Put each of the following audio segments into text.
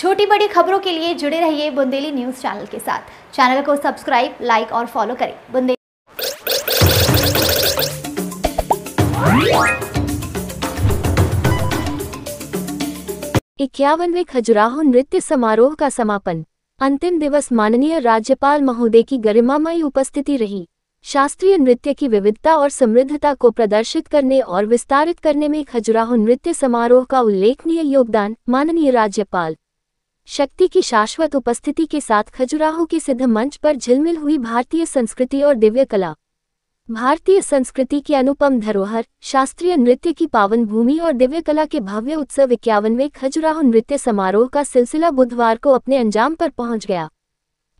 छोटी बड़ी खबरों के लिए जुड़े रहिए बुंदेली न्यूज चैनल के साथ। चैनल को सब्सक्राइब, लाइक और फॉलो करें। बुंदेली 51वें खजुराहो नृत्य समारोह का समापन। अंतिम दिवस माननीय राज्यपाल महोदय की गरिमामयी उपस्थिति रही। शास्त्रीय नृत्य की विविधता और समृद्धता को प्रदर्शित करने और विस्तारित करने में खजुराहो नृत्य समारोह का उल्लेखनीय योगदान। माननीय राज्यपाल शक्ति की शाश्वत उपस्थिति के साथ खजुराहो के सिद्ध मंच पर झिलमिल हुई भारतीय संस्कृति और दिव्य कला। भारतीय संस्कृति की अनुपम धरोहर, शास्त्रीय नृत्य की पावन भूमि और दिव्य कला के भव्य उत्सव 51वें खजुराहो नृत्य समारोह का सिलसिला बुधवार को अपने अंजाम पर पहुंच गया।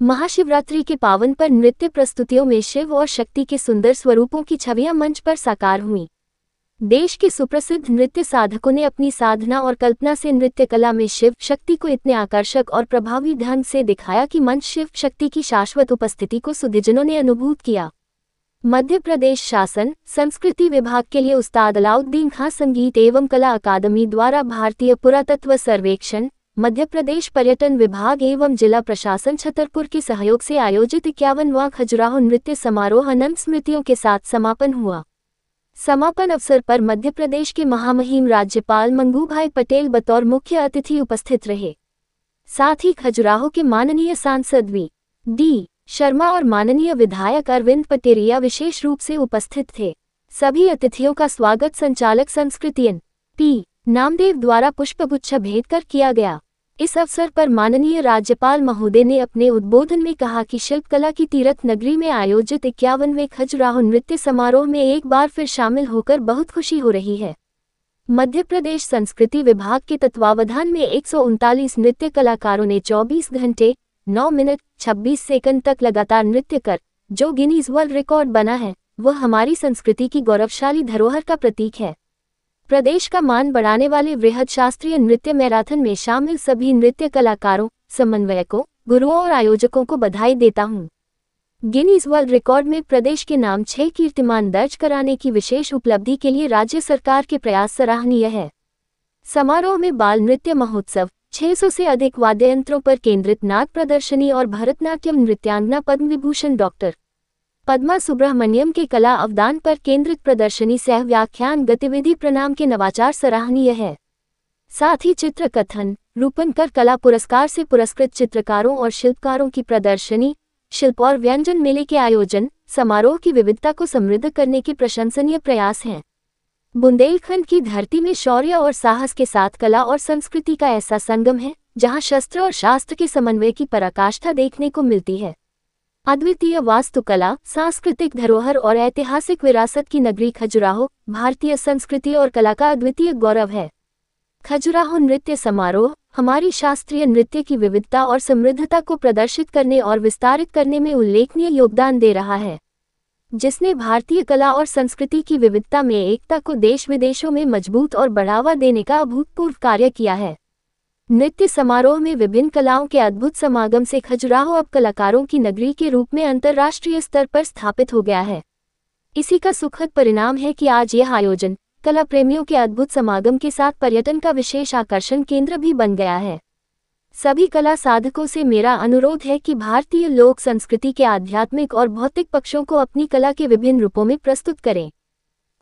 महाशिवरात्रि के पावन पर नृत्य प्रस्तुतियों में शिव और शक्ति के सुंदर स्वरूपों की छवियां मंच पर साकार हुईं। देश के सुप्रसिद्ध नृत्य साधकों ने अपनी साधना और कल्पना से नृत्य कला में शिव शक्ति को इतने आकर्षक और प्रभावी ढंग से दिखाया कि मंच शिव शक्ति की शाश्वत उपस्थिति को सुधीजनों ने अनुभूत किया। मध्य प्रदेश शासन संस्कृति विभाग के लिए उस्ताद अलाउद्दीन खां संगीत एवं कला अकादमी द्वारा भारतीय पुरातत्व सर्वेक्षण, मध्य प्रदेश पर्यटन विभाग एवं जिला प्रशासन छतरपुर के सहयोग से आयोजित 51वां खजुराहो नृत्य समारोह अनंत स्मृतियों के साथ समापन हुआ। समापन अवसर पर मध्य प्रदेश के महामहिम राज्यपाल मंगूभाई पटेल बतौर मुख्य अतिथि उपस्थित रहे। साथ ही खजुराहो के माननीय सांसद वी.डी. शर्मा और माननीय विधायक अरविंद पटेरिया विशेष रूप से उपस्थित थे। सभी अतिथियों का स्वागत संचालक संस्कृति एन.पी. नामदेव द्वारा पुष्पगुच्छ भेंट कर किया गया। इस अवसर पर माननीय राज्यपाल महोदय ने अपने उद्बोधन में कहा कि शिल्पकला की तीर्थ नगरी में आयोजित 51वें खजुराहो नृत्य समारोह में एक बार फिर शामिल होकर बहुत खुशी हो रही है। मध्य प्रदेश संस्कृति विभाग के तत्वावधान में 139 नृत्य कलाकारों ने 24 घंटे 9 मिनट 26 सेकंड तक लगातार नृत्य कर जो गिनीज वर्ल्ड रिकॉर्ड बना है, वह हमारी संस्कृति की गौरवशाली धरोहर का प्रतीक है। प्रदेश का मान बढ़ाने वाले वृहद शास्त्रीय नृत्य मैराथन में शामिल सभी नृत्य कलाकारों, समन्वयकों, गुरुओं और आयोजकों को बधाई देता हूं। गिनीज वर्ल्ड रिकॉर्ड में प्रदेश के नाम 6 कीर्तिमान दर्ज कराने की विशेष उपलब्धि के लिए राज्य सरकार के प्रयास सराहनीय है। समारोह में बाल नृत्य महोत्सव, 600 से अधिक वाद्य यंत्रों पर केंद्रित नाद प्रदर्शनी और भरतनाट्यम नृत्यांगना पद्म विभूषण डॉक्टर पद्मा सुब्रह्मण्यम के कला अवदान पर केंद्रित प्रदर्शनी सह व्याख्यान गतिविधि प्रणाम के नवाचार सराहनीय है। साथ ही चित्रकथन, रूपंकर कला पुरस्कार से पुरस्कृत चित्रकारों और शिल्पकारों की प्रदर्शनी, शिल्प और व्यंजन मेले के आयोजन समारोह की विविधता को समृद्ध करने के प्रशंसनीय प्रयास हैं। बुंदेलखंड की धरती में शौर्य और साहस के साथ कला और संस्कृति का ऐसा संगम है जहां शस्त्र और शास्त्र के समन्वय की पराकाष्ठा देखने को मिलती है। अद्वितीय वास्तुकला, सांस्कृतिक धरोहर और ऐतिहासिक विरासत की नगरी खजुराहो भारतीय संस्कृति और कला का अद्वितीय गौरव है। खजुराहो नृत्य समारोह हमारी शास्त्रीय नृत्य की विविधता और समृद्धता को प्रदर्शित करने और विस्तारित करने में उल्लेखनीय योगदान दे रहा है, जिसने भारतीय कला और संस्कृति की विविधता में एकता को देश विदेशों में मजबूत और बढ़ावा देने का अभूतपूर्व कार्य किया है। नृत्य समारोह में विभिन्न कलाओं के अद्भुत समागम से खजुराहो अब कलाकारों की नगरी के रूप में अंतर्राष्ट्रीय स्तर पर स्थापित हो गया है। इसी का सुखद परिणाम है कि आज यह आयोजन कला प्रेमियों के अद्भुत समागम के साथ पर्यटन का विशेष आकर्षण केंद्र भी बन गया है। सभी कला साधकों से मेरा अनुरोध है कि भारतीय लोक संस्कृति के आध्यात्मिक और भौतिक पक्षों को अपनी कला के विभिन्न रूपों में प्रस्तुत करें।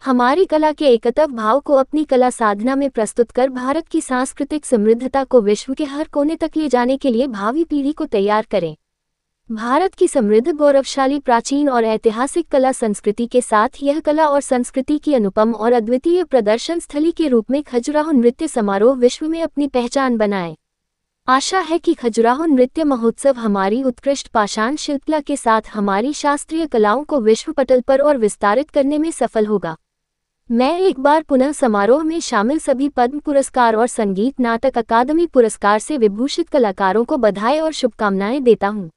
हमारी कला के एकत्व भाव को अपनी कला साधना में प्रस्तुत कर भारत की सांस्कृतिक समृद्धता को विश्व के हर कोने तक ले जाने के लिए भावी पीढ़ी को तैयार करें। भारत की समृद्ध गौरवशाली प्राचीन और ऐतिहासिक कला संस्कृति के साथ यह कला और संस्कृति की अनुपम और अद्वितीय प्रदर्शन स्थली के रूप में खजुराहो नृत्य समारोह विश्व में अपनी पहचान बनाए। आशा है कि खजुराहो नृत्य महोत्सव हमारी उत्कृष्ट पाषाण शिल्पकला के साथ हमारी शास्त्रीय कलाओं को विश्व पटल पर और विस्तारित करने में सफल होगा। मैं एक बार पुनः समारोह में शामिल सभी पद्म पुरस्कार और संगीत नाटक अकादमी पुरस्कार से विभूषित कलाकारों को बधाई और शुभकामनाएं देता हूं।